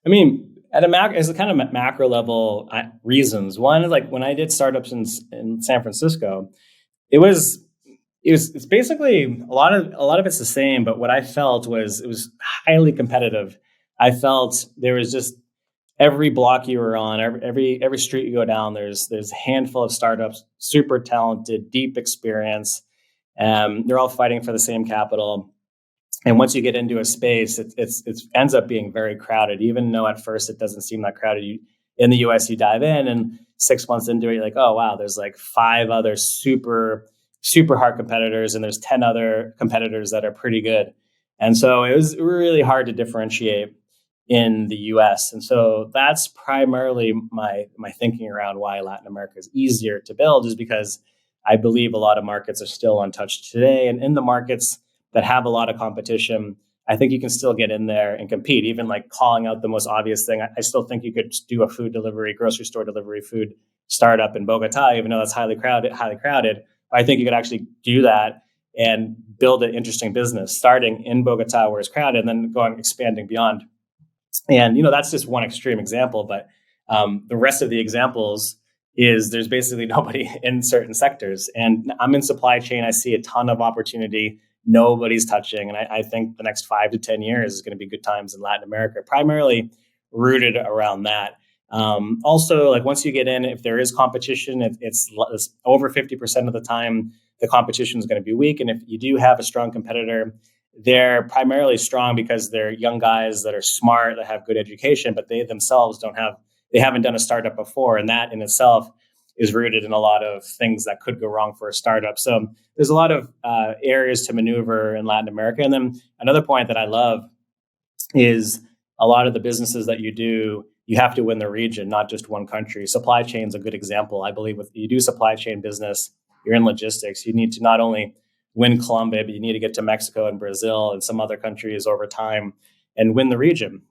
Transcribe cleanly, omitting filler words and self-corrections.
I mean, at a as a kind of macro level reasons. One is like when I did startups in San Francisco, it was it's basically a lot of it's the same, but what I felt was it was highly competitive. I felt there was just every block you were on, every street you go down, there's a handful of startups, super talented, deep experience. They're all fighting for the same capital. And once you get into a space, it ends up being very crowded. Even though at first it doesn't seem that crowded, in the US you dive in, and 6 months into it, you're like, oh wow, there's like five other super hard competitors, and there's 10 other competitors that are pretty good. And so it was really hard to differentiate in the US. And so that's primarily my thinking around why Latin America is easier to build, is because I believe a lot of markets are still untouched today. And in the markets that have a lot of competition, I think you can still get in there and compete. Even like calling out the most obvious thing, I still think you could do a food delivery, grocery store delivery, food startup in Bogota, even though that's highly crowded. I think you could actually do that and build an interesting business starting in Bogota where it's crowded and then expanding beyond. And, that's just one extreme example, but the rest of the examples is there's basically nobody in certain sectors. And I'm in supply chain. I see a ton of opportunity. Nobody's touching. And I think the next 5 to 10 years is going to be good times in Latin America, primarily rooted around that. Also, like once you get in, if there is competition, it's over 50% of the time, the competition is going to be weak. And if you do have a strong competitor, they're primarily strong because they're young guys that are smart, that have good education, but they themselves they haven't done a startup before. And that in itself is rooted in a lot of things that could go wrong for a startup. So there's a lot of areas to maneuver in Latin America. And then another point that I love is a lot of the businesses that you do, you have to win the region, not just one country. Supply chain is a good example. I believe if you do supply chain business, you're in logistics, you need to not only win Colombia, but you need to get to Mexico and Brazil and some other countries over time and win the region.